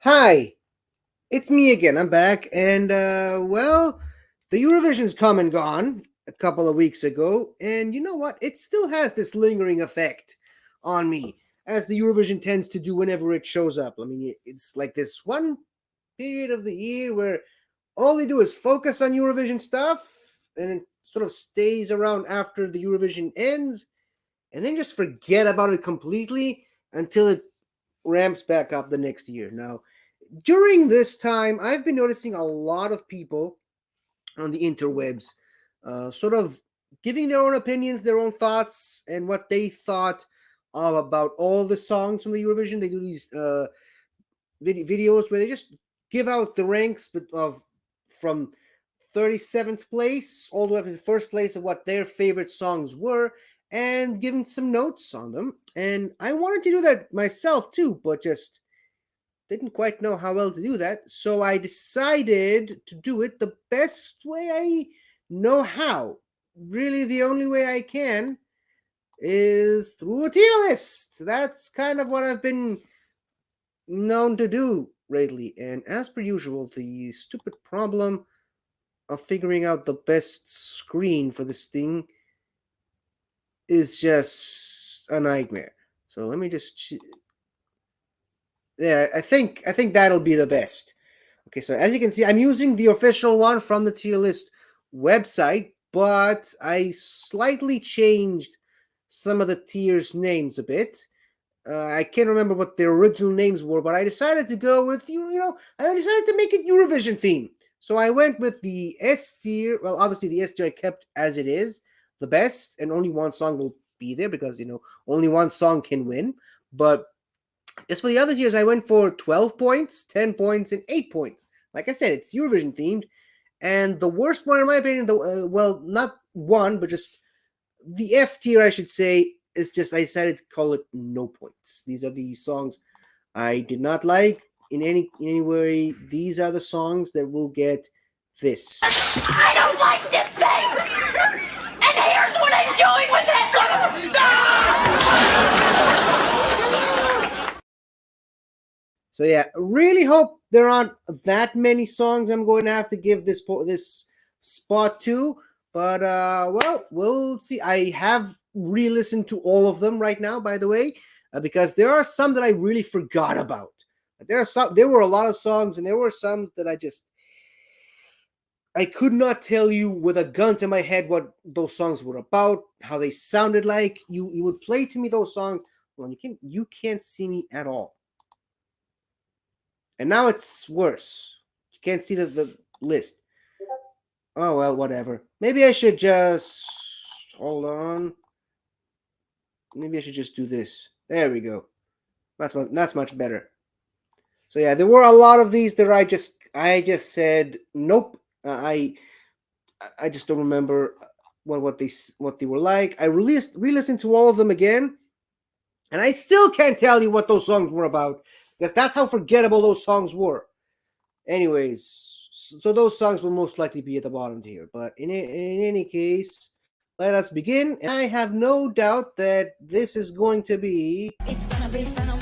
Hi, it's me again. I'm back, and the Eurovision's come and gone a couple of weeks ago, and you know what? It still has this lingering effect on me, as the Eurovision tends to do whenever it shows up. I mean, it's like this one period of the year where all they do is focus on Eurovision stuff, and it sort of stays around after the Eurovision ends, and then just forget about it completely until it ramps back up the next year. Now, during this time, I've been noticing a lot of people on the interwebs sort of giving their own opinions, their own thoughts, and what they thought about all the songs from the Eurovision. They do these videos where they just give out the ranks of from 37th place all the way up to the first place of what their favorite songs were and giving some notes on them. And I wanted to do that myself too, but just didn't quite know how well to do that, so I decided to do it the best way I know how. Really, the only way I can is through a tier list. That's kind of what I've been known to do lately. And as per usual, the stupid problem of figuring out the best screen for this thing is just a nightmare. So let me just yeah, I think that'll be the best. Okay, so as you can see, I'm using the official one from the tier list website, but I slightly changed some of the tiers' names a bit. I can't remember what their original names were, but I decided to go with I decided to make it Eurovision theme. So I went with the S tier. Well, obviously the S tier I kept as it is, the best, and only one song will be there because only one song can win. But as for the other tiers, I went for 12 points, 10 points, and 8 points. Like I said, it's Eurovision themed. And the worst one, in my opinion, well, not one, but just the F tier, I should say, is just I decided to call it no points. These are the songs I did not like in any way. These are the songs that will get this. I don't like this thing! And here's what I'm doing with it! So yeah, really hope there aren't that many songs I'm going to have to give this spot to. But well, we'll see. I have re-listened to all of them right now, by the way, because there are some that I really forgot about. There were a lot of songs, and there were some that I could not tell you with a gun to my head what those songs were about, how they sounded like. You would play to me those songs. Well, you can't see me at all. And now it's worse. You can't see the list. Oh well, whatever. Maybe I should just hold on. Maybe I should just do this. There we go. That's much better. So yeah, there were a lot of these that I just said nope. I just don't remember what they were like. I re-listened to all of them again, and I still can't tell you what those songs were about because that's how forgettable those songs were. Anyways, so those songs will most likely be at the bottom tier. But in any case, let us begin. And I have no doubt that this is going to be. It's gonna be phenomenal.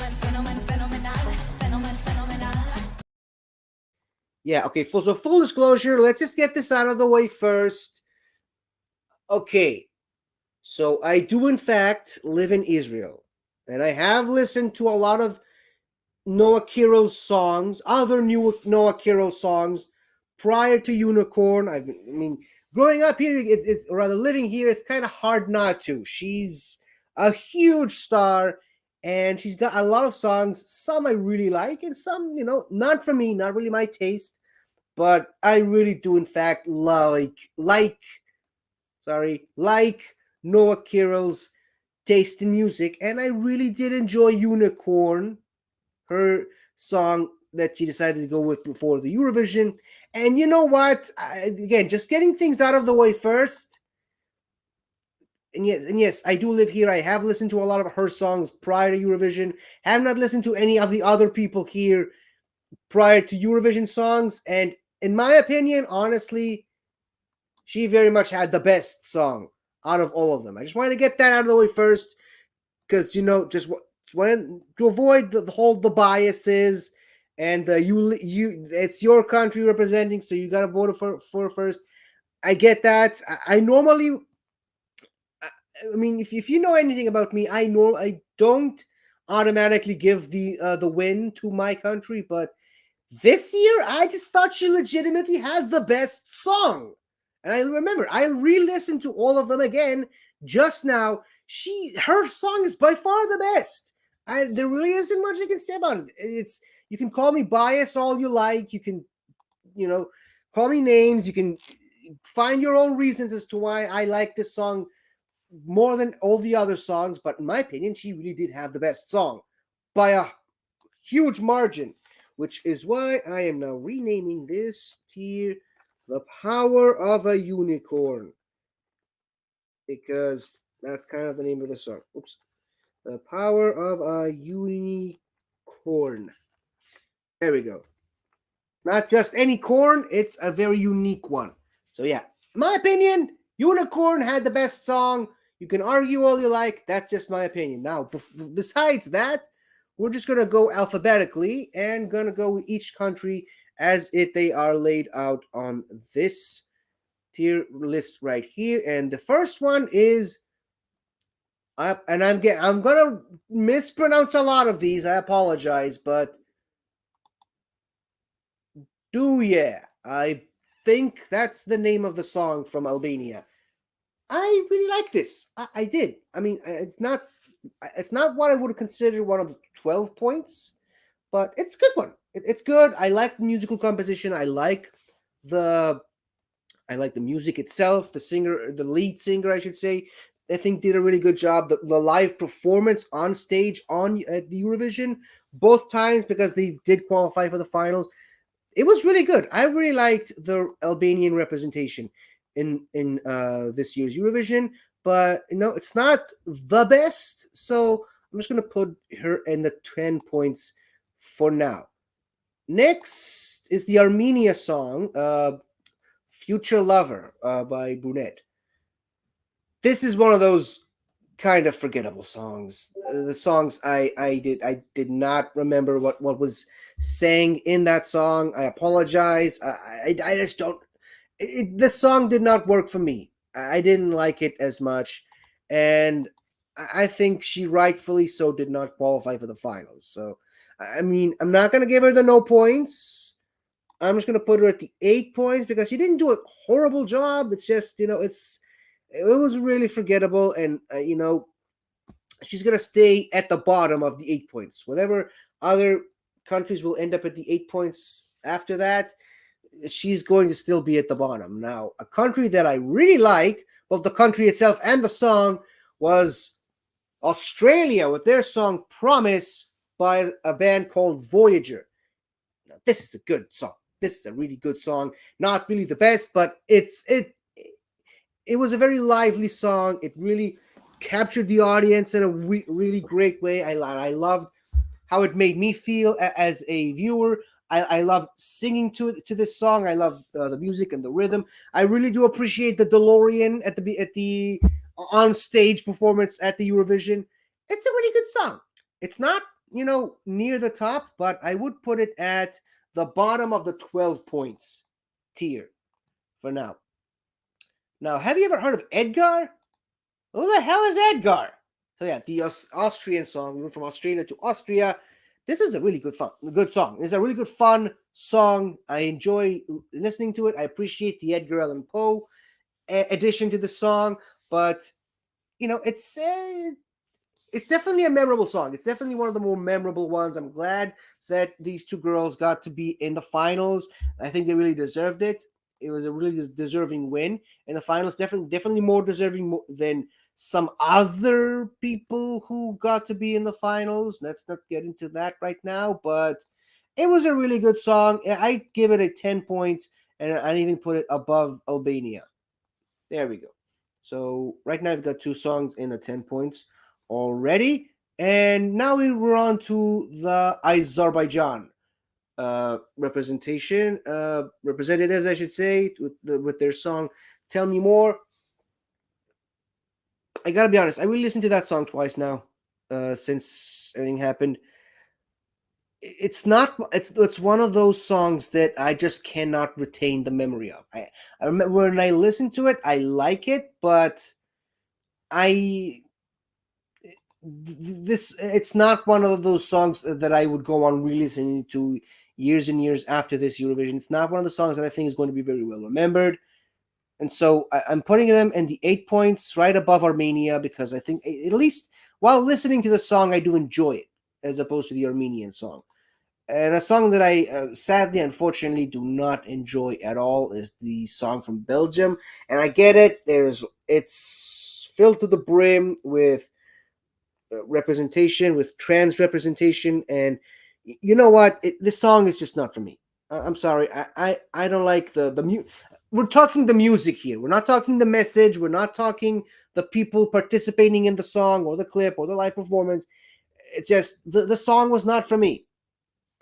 Yeah, okay. So full disclosure, let's just get this out of the way first. Okay, so I do in fact live in Israel, and I have listened to a lot of Noah Kirill's songs, other new Noah Kirill songs prior to Unicorn. I mean, growing up here, it's or rather living here, it's kind of hard not to. She's a huge star, and she's got a lot of songs. Some I really like, and some, not for me, not really my taste. But I really do, in fact, like Noah Kirill's taste in music, and I really did enjoy Unicorn, her song that she decided to go with for the Eurovision. And you know what? Again, just getting things out of the way first. And yes, I do live here. I have listened to a lot of her songs prior to Eurovision. Have not listened to any of the other people here prior to Eurovision songs. And in my opinion, honestly, she very much had the best song out of all of them. I just wanted to get that out of the way first, because just want to avoid the biases and it's your country representing, so you gotta vote for first. I get that. I normally, I mean, if you know anything about me, I don't automatically give the win to my country, but this year I just thought she legitimately had the best song. And I remember I re-listened to all of them again just now. Her song is by far the best. There really isn't much I can say about it. It's You can call me biased all you like. You can, you know, call me names. You can find your own reasons as to why I like this song more than all the other songs, but in my opinion, she really did have the best song by a huge margin, which is why I am now renaming this tier The Power of a Unicorn, because that's kind of the name of the song. Oops. The Power of a Unicorn. There we go. Not just any corn, it's a very unique one. So yeah, in my opinion, Unicorn had the best song. You can argue all you like. That's just my opinion. Now, besides that, we're just gonna go alphabetically and gonna go with each country as it they are laid out on this tier list right here. And the first one is up, and I'm gonna mispronounce a lot of these. I apologize, but do yeah. I think that's the name of the song from Albania. I really like this. I did. I mean, it's not what I would consider one of the 12 points, but it's a good one. It's good. I like the musical composition. The I like the music itself. The lead singer, I should say, I think did a really good job. The live performance on stage on at the Eurovision both times, because they did qualify for the finals, it was really good. I really liked the Albanian representation in this year's Eurovision, but it's not the best. So I'm just gonna put her in the 10 points for now. Next is the Armenia song, "Future Lover" by Brunette. This is one of those kind of forgettable songs. The songs I did not remember what was sang in that song. I apologize. I just don't. This song did not work for me. I didn't like it as much, and I think she rightfully so did not qualify for the finals. So I mean, I'm not gonna give her the no points. I'm just gonna put her at the 8 points because she didn't do a horrible job. It's just it was really forgettable, and she's gonna stay at the bottom of the 8 points. Whatever other countries will end up at the 8 points after that, she's going to still be at the bottom. Now, a country that I really like, both the country itself and the song, was Australia with their song "Promise" by a band called Voyager. Now, this is a good song. This is a really good song. Not really the best, but it was a very lively song. It really captured the audience in a really great way. I loved how it made me feel as a viewer. I loved singing to this song. I loved the music and the rhythm. I really do appreciate the DeLorean at the on stage performance at the Eurovision. It's a really good song. It's not near the top, but I would put it at the bottom of the 12 points tier for now. Now, have you ever heard of Edgar? Who the hell is Edgar? So yeah, the Austrian song. We went from Australia to Austria. This is a really good song. It's a really good fun song. I enjoy listening to it. I appreciate the Edgar Allan Poe addition to the song, but you know, it's definitely a memorable song. It's definitely one of the more memorable ones. I'm glad that these two girls got to be in the finals. I think they really deserved it. It was a really deserving win in the finals. Definitely more deserving than some other people who got to be in the finals. Let's not get into that right now, but it was a really good song. I give it a 10 points, and I even put it above Albania. There we go. So right now I've got two songs in the 10 points already. And now we're on to the Azerbaijan representatives, I should say, with their song "Tell Me More." I gotta be honest, I really listened to that song twice now since everything happened. it's one of those songs that I just cannot retain the memory of. I remember when I listen to it, I like it, but I this it's not one of those songs that I would go on re-listening to years and years after this Eurovision. It's not one of the songs that I think is going to be very well remembered. And so I'm putting them in the 8 points right above Armenia because I think, at least while listening to the song, I do enjoy it as opposed to the Armenian song. And a song that I sadly, unfortunately, do not enjoy at all is the song from Belgium. And I get it; it's filled to the brim with representation, with trans representation, and you know what? This song is just not for me. I'm sorry. I don't like the. We're talking the music here. We're not talking the message. We're not talking the people participating in the song or the clip or the live performance. It's just the song was not for me.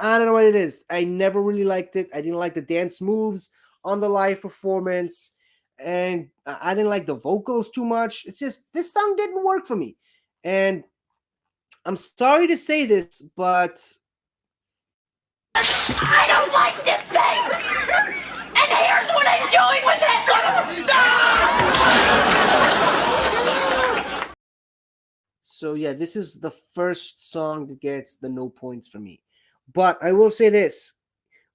I don't know what it is. I never really liked it. I didn't like the dance moves on the live performance, and I didn't like the vocals too much. It's just this song didn't work for me. And I'm sorry to say this, but I don't like this thing! And here's what I'm doing with it! so yeah, this is the first song that gets the no points for me. But I will say this: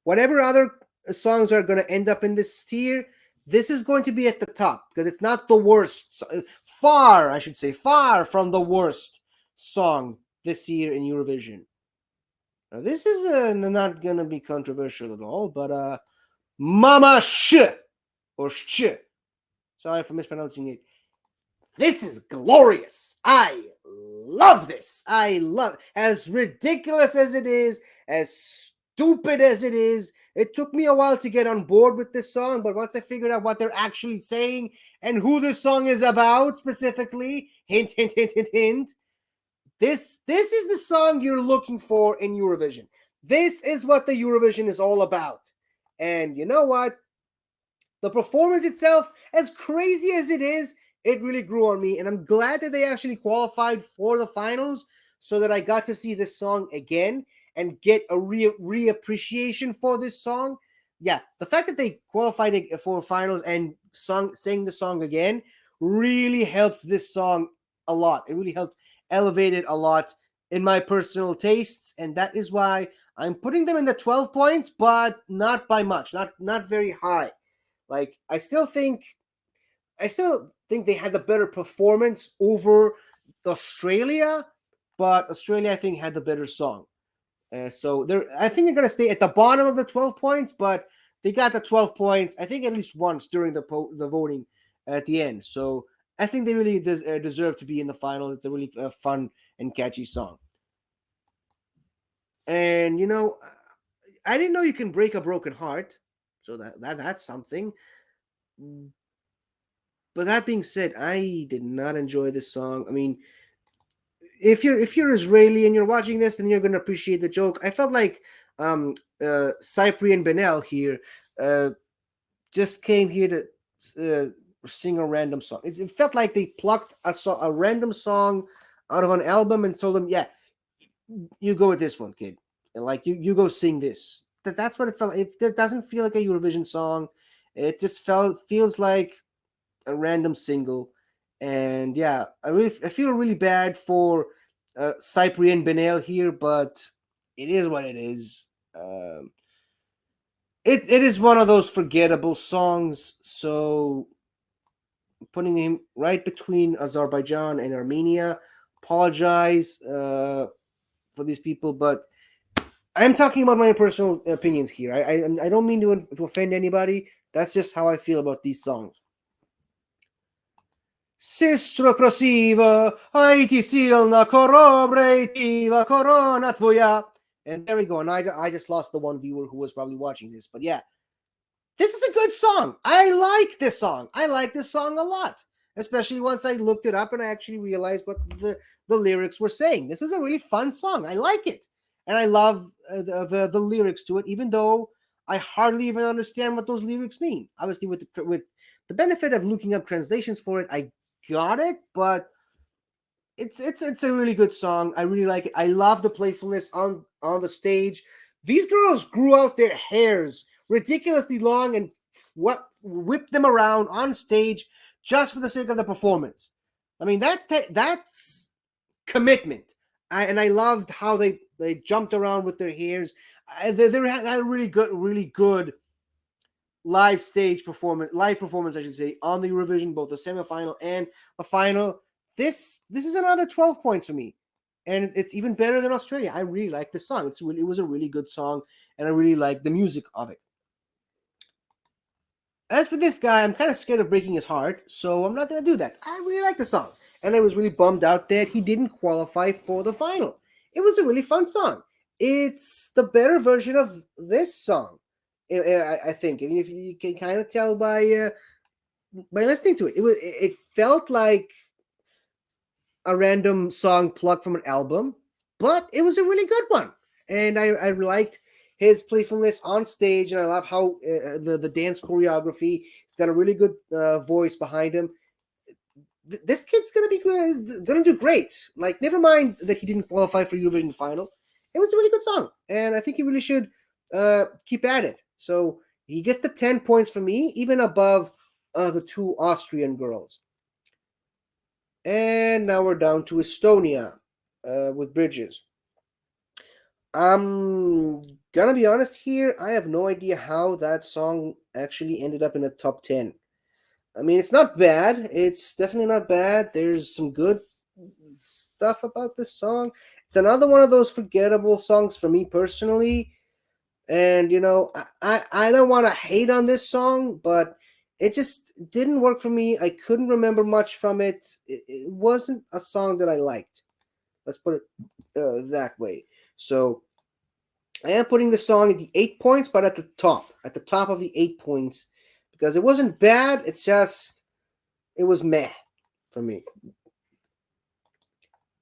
whatever other songs are going to end up in this tier, this is going to be at the top because it's not the worst. Far, I should say, far from the worst song this year in Eurovision. Now, this is not going to be controversial at all, but Mama Sh or Sh. Sorry for mispronouncing it. This is glorious. I love this. I love as ridiculous as it is, as stupid as it is. It took me a while to get on board with this song, but once I figured out what they're actually saying and who this song is about specifically, hint, hint, hint, hint, hint. This is the song you're looking for in Eurovision. This is what the Eurovision is all about. And you know what? The performance itself, as crazy as it is, it really grew on me. And I'm glad that they actually qualified for the finals so that I got to see this song again and get a reappreciation for this song. Yeah, the fact that they qualified for finals and sang the song again really helped this song a lot. It really helped elevate it a lot in my personal tastes, and that is why I'm putting them in the 12 points, but not by much, not very high. Like I still think they had the better performance over Australia, but Australia I think had the better song. So I think they're gonna stay at the bottom of the 12 points, but they got the 12 points. I think at least once during the voting at the end. So I think they really deserve to be in the final. It's a really fun and catchy song. And I didn't know you can break a broken heart, so that's something. But that being said, I did not enjoy this song. I mean, if you're Israeli and you're watching this, then you're gonna appreciate the joke. I felt like Cyprian Benel here uh, just came here to sing a random song. It felt like they plucked a random song out of an album and told them, "Yeah, you go with this one, kid. And like you go sing this." That's what it felt. It doesn't feel like a Eurovision song. It just feels like a random single. And yeah, I feel really bad for Cyprian Benel here, but it is what it is. It is one of those forgettable songs, so putting him right between Azerbaijan and Armenia. Apologize for these people, but I'm talking about my personal opinions here. I don't mean to offend anybody. That's just how I feel about these songs. Sistro krasiva, ajti silna korobrejtiva korona tvoja. And there we go. And I just lost the one viewer who was probably watching this. But yeah, this is a good song. I like this song. I like this song a lot. Especially once I looked it up and I actually realized what the lyrics were saying. This is a really fun song. I like it. And I love the lyrics to it, even though I hardly even understand what those lyrics mean. Obviously, with the benefit of looking up translations for it, I got it, but It's a really good song. I really like it. I love the playfulness on the stage. These girls grew out their hairs ridiculously long and what whipped them around on stage just for the sake of the performance. I mean that's commitment. And I loved how they jumped around with their hairs. They had a really good live performance, I should say, on the Eurovision, both the semifinal and the final. This is another 12 points for me, and it's even better than Australia. I really like this song. It was a really good song, and I really like the music of it. As for this guy, I'm kind of scared of breaking his heart, so I'm not gonna do that. I really like the song, and I was really bummed out that he didn't qualify for the final. It was a really fun song. It's the better version of this song, I think. I mean, if you can kind of tell by listening to it, it felt like a random song plucked from an album, but it was a really good one, and I liked his playfulness on stage, and I love how the dance choreography. He's got a really good voice behind him. This kid's gonna do great. Like, never mind that he didn't qualify for Eurovision final. It was a really good song, and I think he really should keep at it. So he gets the 10 points for me, even above the two Austrian girls. And now we're down to Estonia with bridges. I'm gonna be honest here, I have no idea how that song actually ended up in the top 10. I mean, it's not bad. It's definitely not bad. There's some good stuff about this song. It's another one of those forgettable songs for me personally. And, I don't want to hate on this song, but it just didn't work for me. I couldn't remember much from it. It wasn't a song that I liked. Let's put it that way. So I am putting the song at the 8 points, but at the top of the 8 points, because it wasn't bad. It's just, it was meh for me.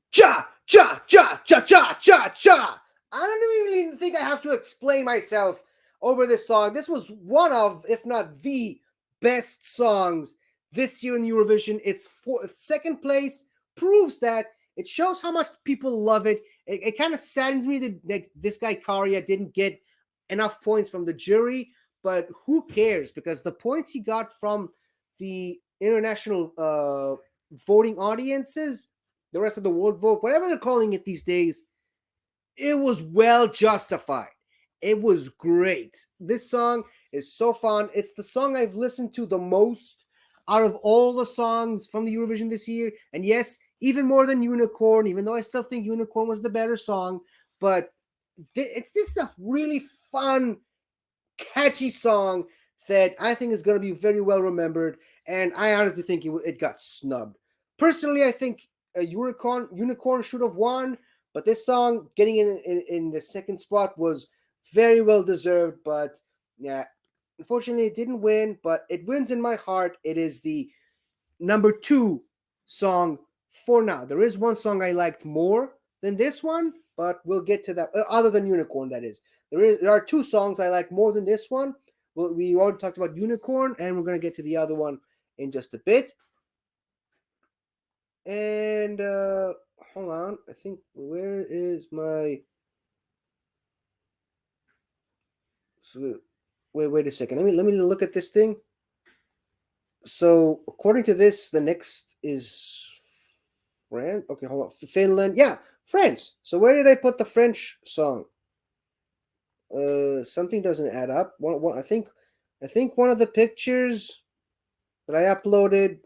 Cha cha cha cha cha cha cha. I don't really think I have to explain myself over this song. This was one of, if not the best songs this year in Eurovision. It's second place, proves that. It shows how much people love it. It kind of saddens me that this guy Karia didn't get enough points from the jury, but who cares? Because the points he got from the international voting audiences, the rest of the world vote, whatever they're calling it these days, it was well justified. It was great. This song is so fun. It's the song I've listened to the most out of all the songs from the Eurovision this year. And yes, even more than Unicorn, even though I still think Unicorn was the better song. But it's just a really fun, catchy song that I think is going to be very well remembered. And I honestly think it got snubbed. Personally, I think Unicorn should have won, but this song getting in the second spot was very well deserved. But yeah, unfortunately, it didn't win, but it wins in my heart. It is the number 2 song for now. There is one song I liked more than this one, but we'll get to that. Other than Unicorn, that is. There are 2 songs I like more than this one. Well, we already talked about Unicorn, and we're going to get to the other one in just a bit. And hold on, I think, where is my... So, wait a second. Let me look at this thing. So according to this, the next is France. Okay, hold on. Finland. Yeah, France. So where did I put the French song? Something doesn't add up. I think one of the pictures that I uploaded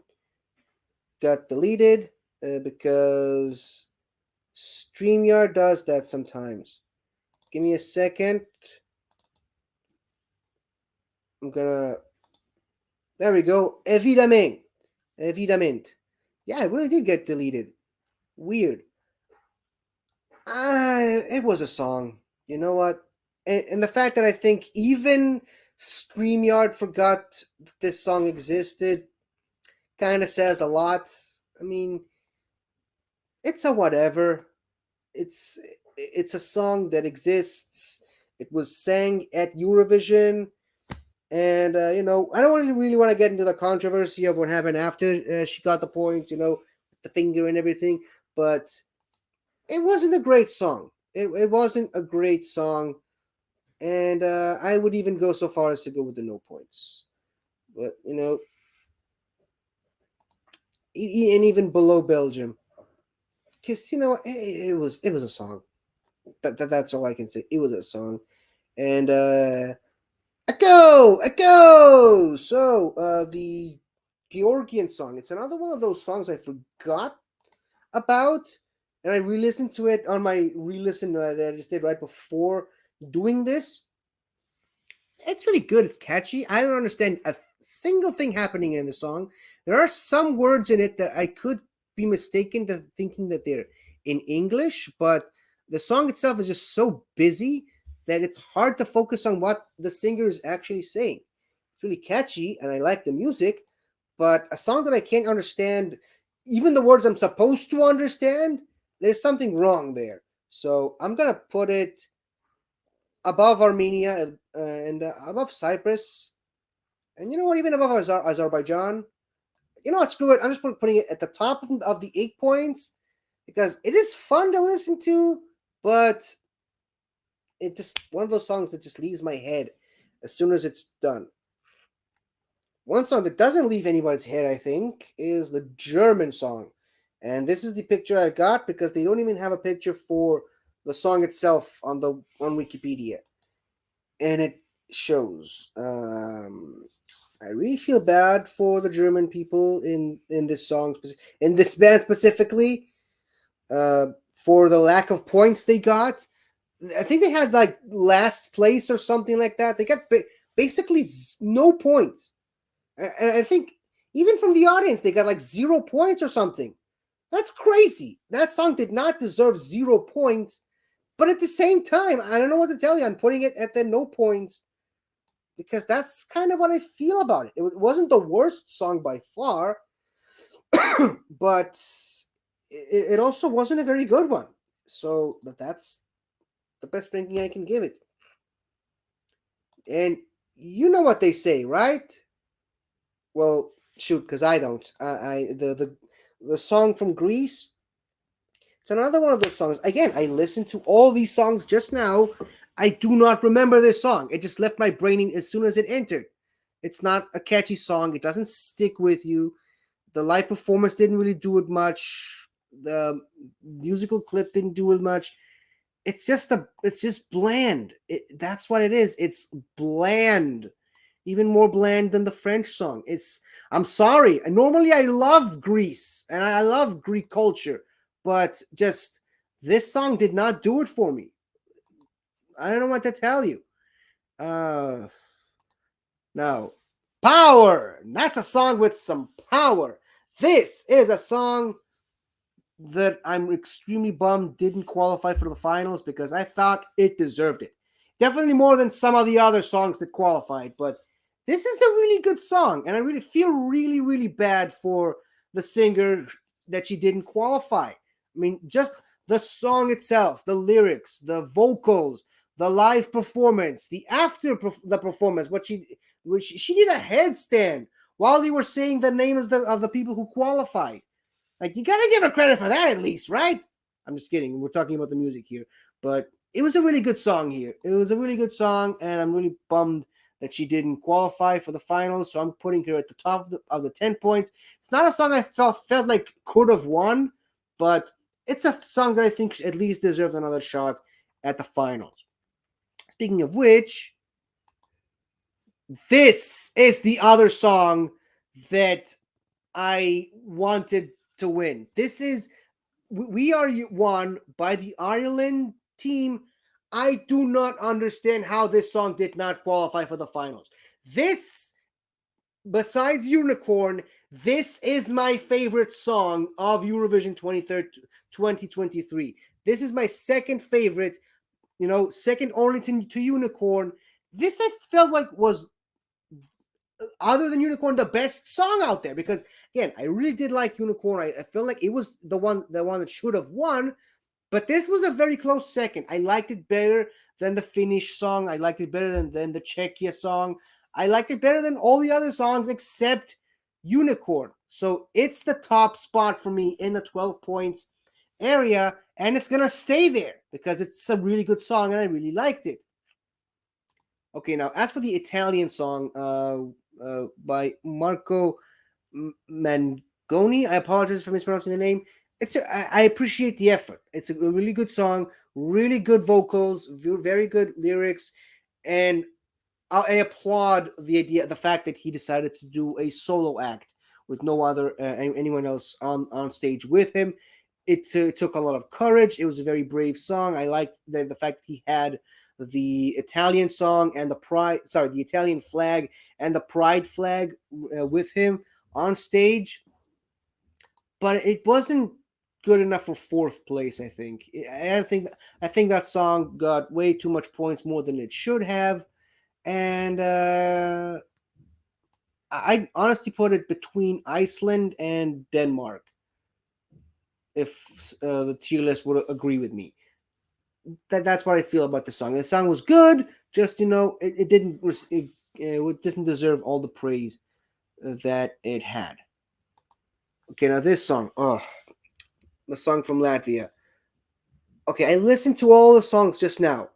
got deleted because StreamYard does that sometimes. Give me a second. I'm gonna... There we go. Évidemment. Yeah, it really did get deleted. Weird. It was a song. You know what? And the fact that I think even StreamYard forgot that this song existed kind of says a lot. I mean, it's a whatever. It's a song that exists. It was sang at Eurovision. And, I don't really want to get into the controversy of what happened after she got the points, the finger and everything. but it wasn't a great song. It wasn't a great song, and I would even go so far as to go with the no points. But and even below Belgium, because it was a song. That's all I can say. It was a song, and echo. So the Georgian song. It's another one of those songs I forgot about, and I re-listened to it on my re-listen that I just did right before doing this. It's really good. It's catchy. I don't understand a single thing happening in the song. There are some words in it that I could be mistaken to thinking that they're in English, but the song itself is just so busy that it's hard to focus on what the singer is actually saying. It's really catchy, and I like the music, but a song that I can't understand, even the words I'm supposed to understand, there's something wrong there. So I'm gonna put it above Armenia and above Cyprus, and you know what, even above Azerbaijan. You know what? Screw it. I'm just putting it at the top of the 8 points because it is fun to listen to, but it just one of those songs that just leaves my head as soon as it's done. One song that doesn't leave anybody's head, I think, is the German song. And this is the picture I got because they don't even have a picture for the song itself on Wikipedia. And it shows. I really feel bad for the German people in this song, in this band specifically, for the lack of points they got. I think they had like last place or something like that. They got basically no points. And I think even from the audience, they got like 0 points or something. That's crazy. That song did not deserve 0 points. But at the same time, I don't know what to tell you. I'm putting it at the no points because that's kind of what I feel about it. It wasn't the worst song by far, but it also wasn't a very good one. So that's the best ranking I can give it. And you know what they say, right? Well, shoot, because I don't. The song from Greece. It's another one of those songs. Again, I listened to all these songs just now. I do not remember this song. It just left my brain as soon as it entered. It's not a catchy song. It doesn't stick with you. The live performance didn't really do it much. The musical clip didn't do it much. It's just bland. That's what it is. It's bland. Even more bland than the French song. I'm sorry. Normally I love Greece and I love Greek culture, but just this song did not do it for me. I don't know what to tell you. Uh no. Power. That's a song with some power. This is a song that I'm extremely bummed didn't qualify for the finals because I thought it deserved it. Definitely more than some of the other songs that qualified, but this is a really good song, and I really feel really, really bad for the singer that she didn't qualify. I mean, just the song itself, the lyrics, the vocals, the live performance, the the performance, which she did a headstand while they were saying the names of the people who qualified. Like, you gotta give her credit for that at least, right? I'm just kidding. We're talking about the music here, but it was a really good song here. It was a really good song, and I'm really bummed that she didn't qualify for the finals. So I'm putting her at the top of the 10 points. It's not a song I felt like could have won, but it's a song that I think at least deserves another shot at the finals. Speaking of which, this is the other song that I wanted to win. This is We Are One by the Ireland team. I do not understand how this song did not qualify for the finals. This, besides Unicorn, this is my favorite song of Eurovision 2023. This is my second favorite, second only to Unicorn. This I felt like was, other than Unicorn, the best song out there, because again, I really did like Unicorn. I felt like it was the one that should have won, but this was a very close second. I liked it better than the Finnish song. I liked it better than the Czechia song. I liked it better than all the other songs except Unicorn. So it's the top spot for me in the 12 points. area, and it's gonna stay there because it's a really good song and I really liked it. Okay, now as for the Italian song by Marco Mangoni, I apologize for mispronouncing the name. I appreciate the effort. It's a really good song, really good vocals, very good lyrics, and I applaud the fact that he decided to do a solo act with no other anyone else on stage with him. It took a lot of courage. It was a very brave song. I liked the fact that he had the Italian song and the Italian flag and the pride flag with him on stage, but it wasn't good enough for fourth place. I think that song got way too much points more than it should have, and I honestly put it between Iceland and Denmark. If the tier list would agree with me, that's what I feel about the song. The song was good, just it didn't deserve all the praise that it had. Okay, now this song, the song from Latvia. Okay, I listened to all the songs just now,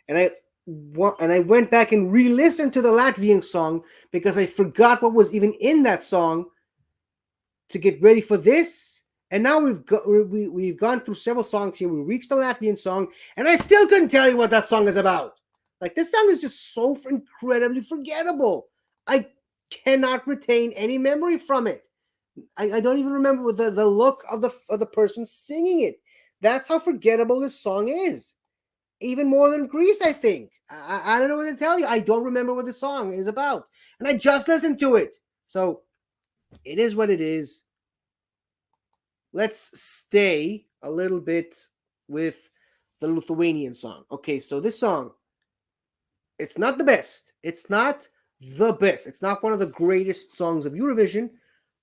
and I went back and re-listened to the Latvian song because I forgot what was even in that song to get ready for this. And now we've gone through several songs here. We reached the Latvian song, and I still couldn't tell you what that song is about. Like, this song is just so incredibly forgettable. I cannot retain any memory from it. I don't even remember the look of the person singing it. That's how forgettable this song is. Even more than Grease, I think. I don't know what to tell you. I don't remember what the song is about, and I just listened to it. So it is what it is. Let's stay a little bit with the Lithuanian song. Okay, so this song, it's not the best. It's not the best. It's not one of the greatest songs of Eurovision,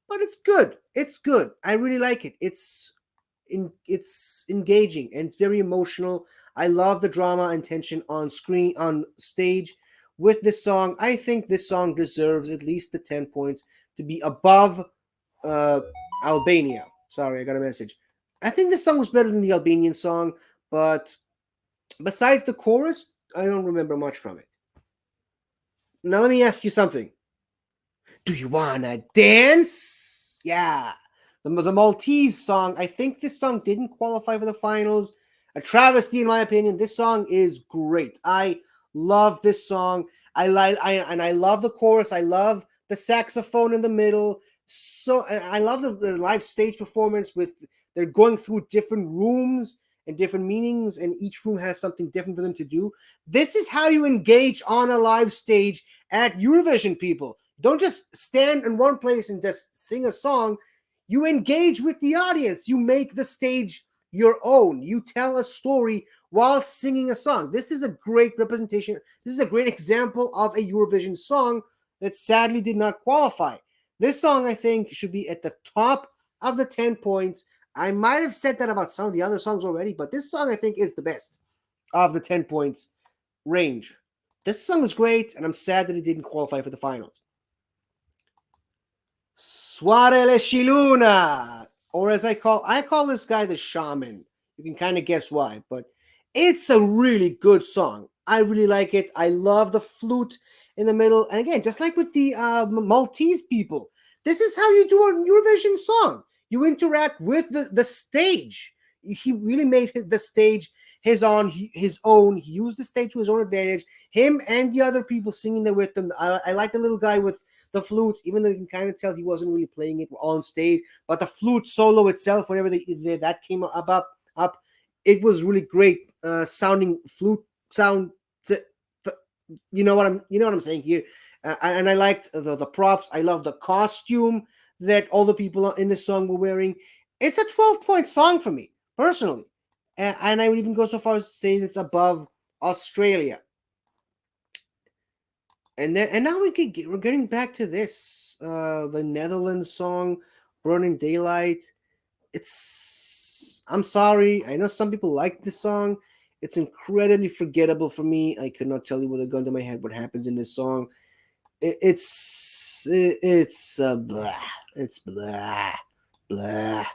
but it's good. It's good. I really like it. It's engaging and it's very emotional. I love the drama and tension on stage with this song. I think this song deserves at least the 10 points to be above uh, Albania. Sorry, I got a message. I think this song was better than the Albanian song, but besides the chorus, I don't remember much from it. Now let me ask you something. Do you wanna dance? Yeah. The Maltese song, I think this song didn't qualify for the finals. A travesty, in my opinion. This song is great. I love this song. I love the chorus. I love the saxophone in the middle. So I love the live stage performance with they're going through different rooms and different meanings, and each room has something different for them to do. This is how you engage on a live stage at Eurovision, people. Don't just stand in one place and just sing a song. You engage with the audience. You make the stage your own. You tell a story while singing a song. This is a great representation. This is a great example of a Eurovision song that sadly did not qualify. This song, I think, should be at the top of the 10 points. I might have said that about some of the other songs already, but this song, I think, is the best of the 10 points range. This song is great, and I'm sad that it didn't qualify for the finals. Soarele și Luna, or as I call this guy the shaman. You can kind of guess why, but it's a really good song. I really like it. I love the flute in the middle, and again, just like with the Maltese people, this is how you do a Eurovision song. You interact with the stage. He really made the stage his own. He used the stage to his own advantage. Him and the other people singing there with them. I like the little guy with the flute, even though you can kind of tell he wasn't really playing it on stage. But the flute solo itself, whenever that came up, it was really great sounding flute sound. You know what I'm saying here. And I liked the props. I love the costume that all the people in this song were wearing. It's a 12-point song for me personally, and I would even go so far as to say it's above Australia. And now we're getting back to this the Netherlands song Burning Daylight. I'm sorry, I know some people like this song. It's incredibly forgettable for me. I could not tell you with a gun to my head what happens in this song. It's blah, it's blah blah.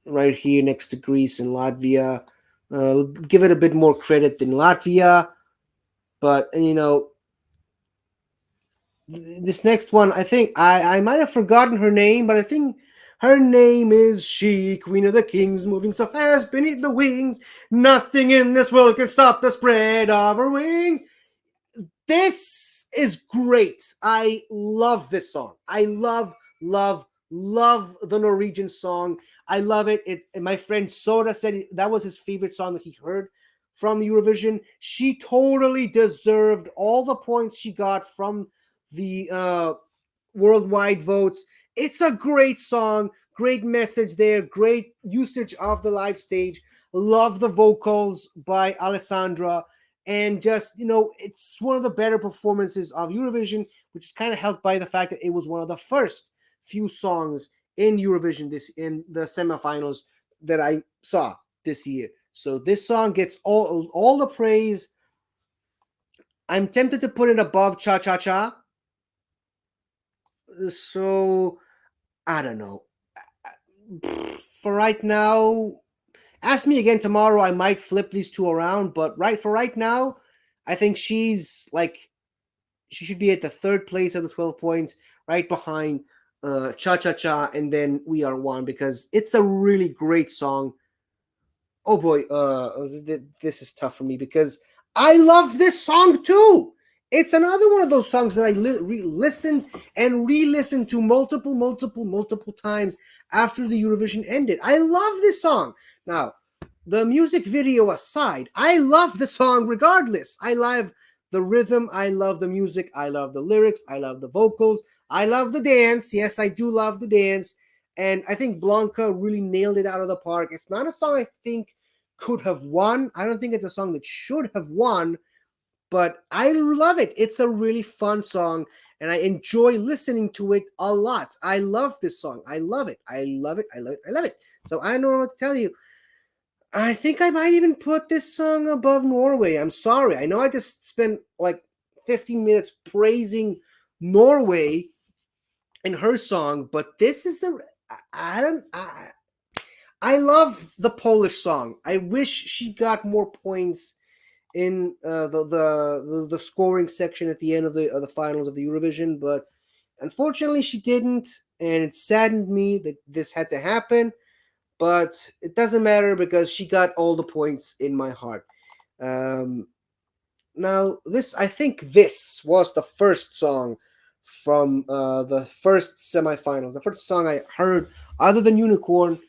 right here next to Greece and Latvia. Give it a bit more credit than Latvia, but this next one, I think I might have forgotten her name, but I think her name is She, Queen of the Kings, moving so fast beneath the wings. Nothing in this world can stop the spread of her wing. This is great. I love this song. I love the Norwegian song. I love it. My friend Soda said that was his favorite song that he heard from Eurovision. She totally deserved all the points she got from the worldwide votes. It's a great song, great message there, great usage of the live stage. Love the vocals by Alessandra. And just, it's one of the better performances of Eurovision, which is kind of helped by the fact that it was one of the first few songs in Eurovision this in the semifinals that I saw this year. So this song gets all the praise. I'm tempted to put it above Cha Cha Cha. So I don't know. For right now, ask me again tomorrow. I might flip these two around, but right now, I think she should be at the third place of the 12 points, right behind Cha Cha Cha, and then We Are One, because it's a really great song. Oh boy, this is tough for me because I love this song too. It's another one of those songs that I listened and re-listened to multiple times after the Eurovision ended. I love this song. Now, the music video aside, I love the song regardless. I love the rhythm, I love the music, I love the lyrics, I love the vocals, I love the dance. Yes, I do love the dance. And I think Blanca really nailed it out of the park. It's not a song I think could have won. I don't think it's a song that should have won, but I love it. It's a really fun song, and I enjoy listening to it a lot. I love this song. I love it. I love it. I love it. I love it. So I don't know what to tell you. I think I might even put this song above Norway. I'm sorry. I know I just spent like 15 minutes praising Norway and her song, but this is a I don't I love the Polish song. I wish she got more points in the scoring section at the end of the finals of the Eurovision, but unfortunately she didn't, and it saddened me that this had to happen. But it doesn't matter because she got all the points in my heart. Um, Now, I think this was the first song from the first semifinals. The first song I heard, other than Unicorn.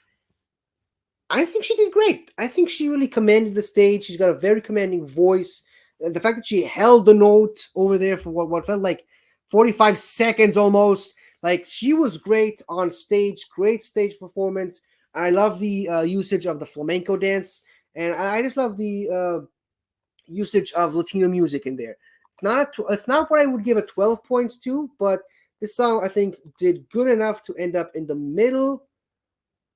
I think she did great. I think she really commanded the stage. She's got a very commanding voice. And the fact that she held the note over there for what felt like 45 seconds almost. Like, she was great on stage, great stage performance. I love the usage of the flamenco dance. And I just love the usage of Latino music in there. It's not what I would give a 12 points to, but this song I think did good enough to end up in the middle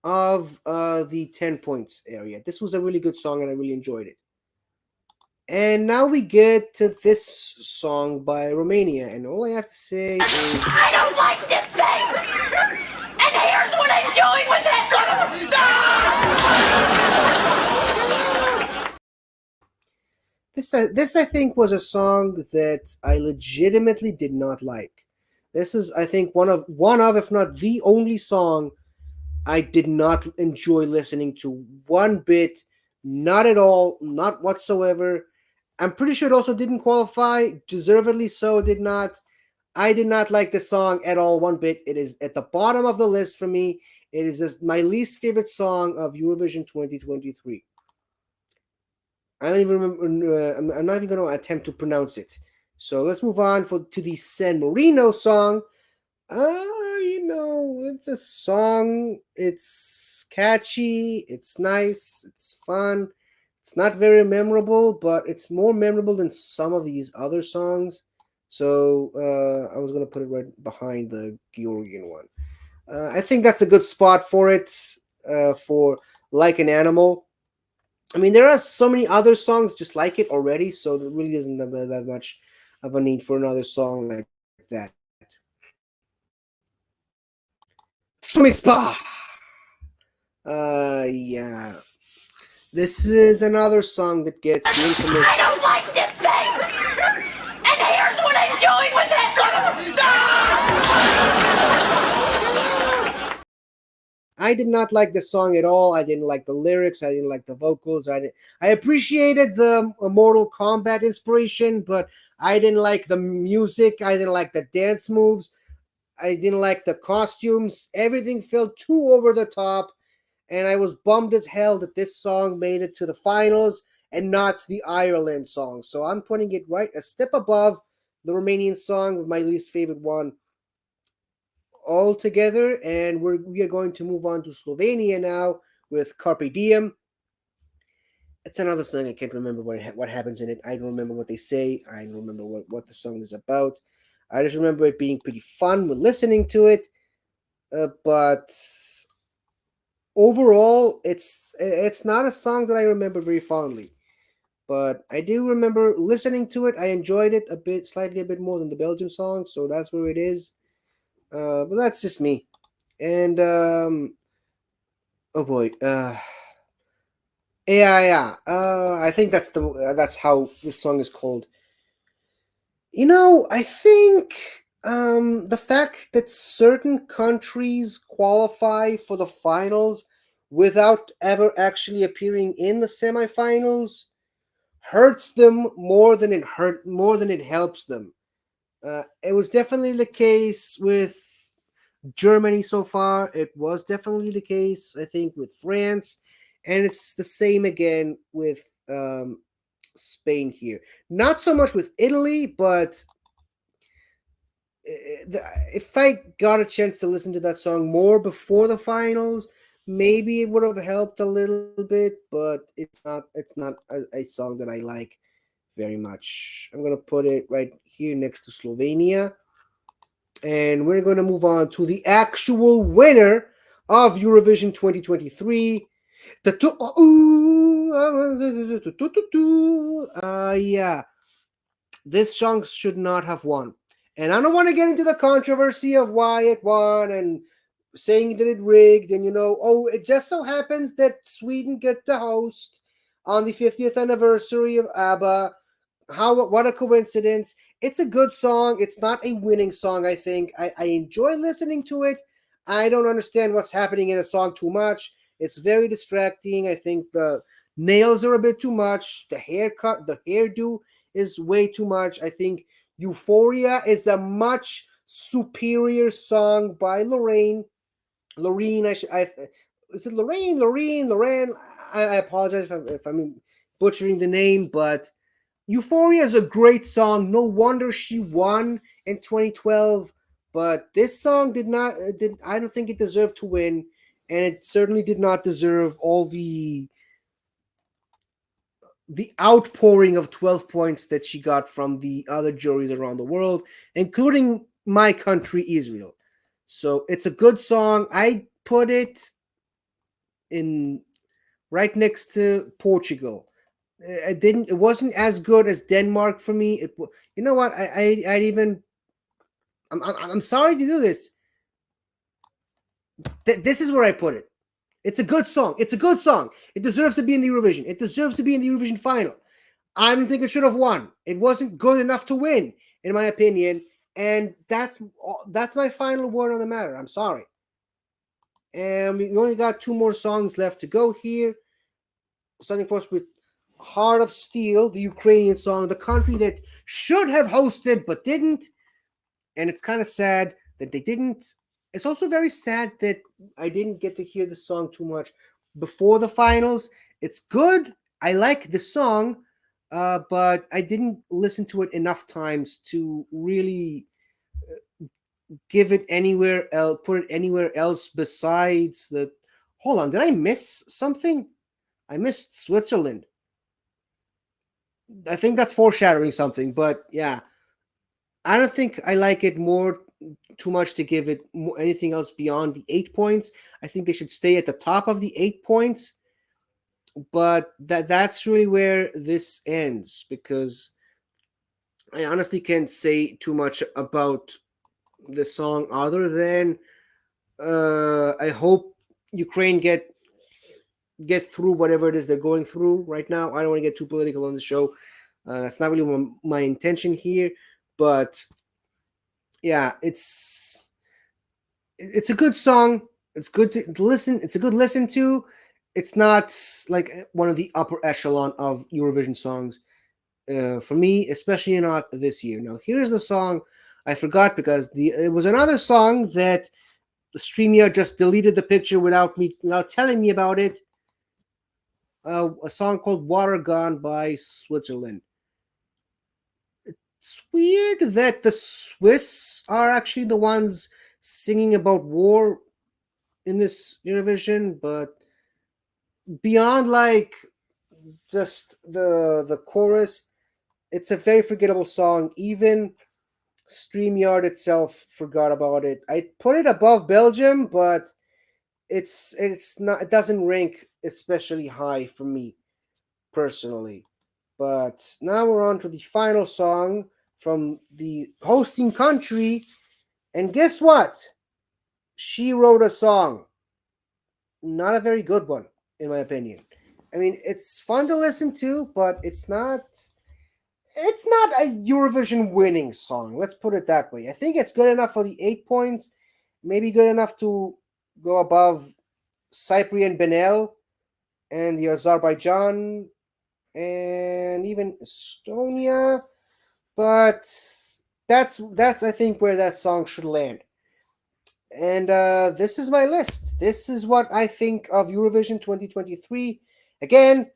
of the 10 points area. This was a really good song and I really enjoyed it. And now we get to this song by Romania, and all I have to say is I don't like this thing! And here's what I'm doing with it! this I think was a song that I legitimately did not like. This is, I think, one of if not the only song I did not enjoy listening to one bit, not at all, not whatsoever. I'm pretty sure it also didn't qualify, deservedly so. Did not. I did not like the song at all, one bit. It is at the bottom of the list for me. It is my least favorite song of Eurovision 2023. I don't even remember. I'm not even going to attempt to pronounce it. So let's move on to the San Marino song. It's a song. It's catchy. It's nice. It's fun. It's not very memorable, but it's more memorable than some of these other songs. So I was gonna put it right behind the Georgian one. I think that's a good spot for it. For Like an Animal. I mean, there are so many other songs just like it already, so there really isn't that much of a need for another song like that. Sumi Spa. Yeah. This is another song that gets the I infamous. don't like this thing! And here's what I'm doing with it! I did not like the song at all. I didn't like the lyrics. I didn't like the vocals. I appreciated the Mortal Kombat inspiration, but I didn't like the music. I didn't like the dance moves. I didn't like the costumes. Everything felt too over the top, and I was bummed as hell that this song made it to the finals and not the Ireland song. So I'm putting it right a step above the Romanian song, with my least favorite one altogether. And we are going to move on to Slovenia now with Carpe Diem. It's another song. I can't remember what happens in it. I don't remember what they say. I don't remember what the song is about. I just remember it being pretty fun when listening to it. But overall, it's not a song that I remember very fondly. But I do remember listening to it. I enjoyed it a bit, slightly a bit more than the Belgium song. So that's where it is. But that's just me. And oh boy, yeah. I think that's how this song is called. I think the fact that certain countries qualify for the finals without ever actually appearing in the semifinals hurts them more than it helps them. It was definitely the case with Germany so far. It was definitely the case, I think, with France, and it's the same again with Spain here. Not so much with Italy, but if I got a chance to listen to that song more before the finals, maybe it would have helped a little bit. But it's not a song that I like very much. I'm gonna put it right here next to Slovenia, and we're gonna move on to the actual winner of Eurovision 2023. Yeah, this song should not have won. And I don't want to get into the controversy of why it won and saying that it rigged. And oh, it just so happens that Sweden get to host on the 50th anniversary of ABBA. What a coincidence. It's a good song. It's not a winning song, I think. I enjoy listening to it. I don't understand what's happening in the song too much. It's very distracting. I think the nails are a bit too much. The haircut, the hairdo is way too much. I think Euphoria is a much superior song by Lorraine. Lorraine, is it Lorraine? Lorraine. I apologize if I'm butchering the name, but Euphoria is a great song. No wonder she won in 2012. But this song did not. Did I don't think it deserved to win, and it certainly did not deserve all the outpouring of 12 points that she got from the other juries around the world, including my country, Israel. So it's a good song. I put it in right next to Portugal. It didn't. It wasn't as good as Denmark for me. You know what? I'd even. I'm sorry to do this. This is where I put it. It's a good song. It's a good song. It deserves to be in the Eurovision. It deserves to be in the Eurovision final. I don't think it should have won. It wasn't good enough to win, in my opinion. And that's my final word on the matter. I'm sorry. And we only got two more songs left to go here. Starting first with Heart of Steel, the Ukrainian song, the country that should have hosted but didn't. And it's kind of sad that they didn't. It's also very sad that I didn't get to hear the song too much before the finals. It's good. I like the song, but I didn't listen to it enough times to really give it anywhere else, put it anywhere else besides the. Hold on, did I miss something? I missed Switzerland. I think that's foreshadowing something, but yeah, I don't think I like it more too much to give it anything else beyond the 8 points. I think they should stay at the top of the 8 points, but that's really where this ends because I honestly can't say too much about the song other than I hope Ukraine get get through whatever it is they're going through right now. I don't want to get too political on the show. That's not really my intention here, but yeah, it's a good song. It's good to listen. It's a good listen to. It's not like one of the upper echelon of Eurovision songs for me, especially not this year. Now, here's the song I forgot because it was another song that the StreamYard just deleted the picture without telling me about it. A song called "Water Gone" by Switzerland. It's weird that the Swiss are actually the ones singing about war in this Eurovision, but beyond like just the chorus, it's a very forgettable song. Even StreamYard itself forgot about it. I put it above Belgium, but it's not, it doesn't rank especially high for me personally. But now we're on to the final song from the hosting country, and guess what? She wrote a song. Not a very good one, in my opinion. I mean, it's fun to listen to, but it's not a Eurovision winning song. Let's put it that way. I think it's good enough for the 8 points, maybe good enough to go above Cyprian Benel and the Azerbaijan and even Estonia, but that's I think where that song should land. And this is my list. This is what I think of Eurovision 2023. Again,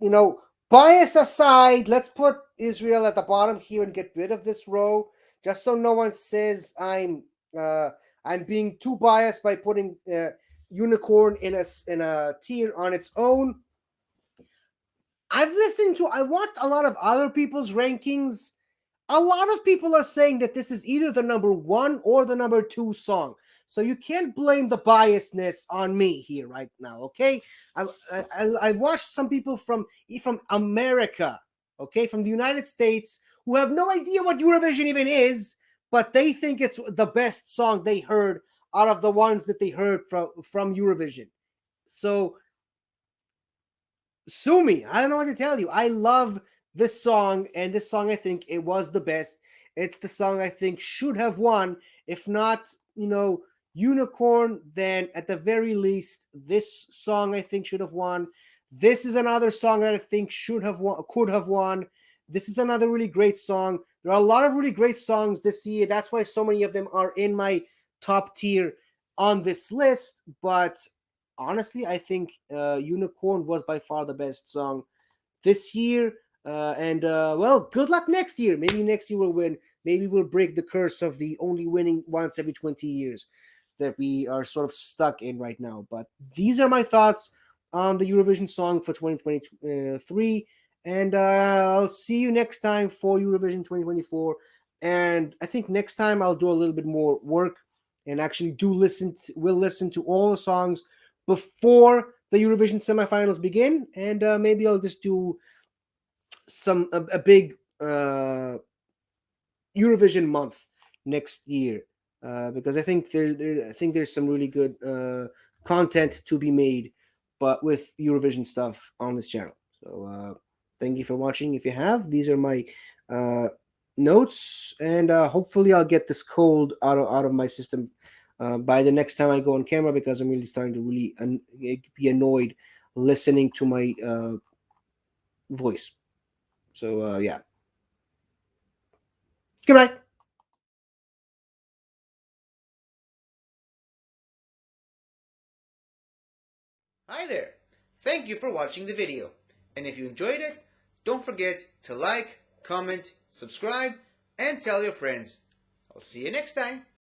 you know, bias aside, let's put Israel at the bottom here and get rid of this row, just so no one says I'm being too biased by putting Unicorn in a tier on its own. I watched a lot of other people's rankings. A lot of people are saying that this is either the number one or the number two song. So you can't blame the biasness on me here right now, okay? I watched some people from America, okay, from the United States, who have no idea what Eurovision even is, but they think it's the best song they heard out of the ones that they heard from Eurovision. So sue me. I don't know what to tell you. I love this song, and this song I think it was the best. It's the song I think should have won. If not, Unicorn, then at the very least, this song I think should have won. This is another song that I think should have won, could have won. This is another really great song. There are a lot of really great songs this year. That's why so many of them are in my top tier on this list. But honestly, I think Unicorn was by far the best song this year. Well, good luck next year. Maybe next year we'll win. Maybe we'll break the curse of the only winning once every 20 years that we are sort of stuck in right now. But these are my thoughts on the Eurovision song for 2023. And I'll see you next time for Eurovision 2024. And I think next time I'll do a little bit more work and actually we'll listen to all the songs before the Eurovision semifinals begin, and maybe I'll just do a big Eurovision month next year because I think there's some really good content to be made, but with Eurovision stuff on this channel. So thank you for watching. If you have, these are my notes, and hopefully I'll get this cold out of my system by the next time I go on camera, because I'm really starting to really be annoyed listening to my voice. So yeah, goodbye. Hi there. Thank you for watching the video. And if you enjoyed it, don't forget to like, comment, subscribe, and tell your friends. I'll see you next time.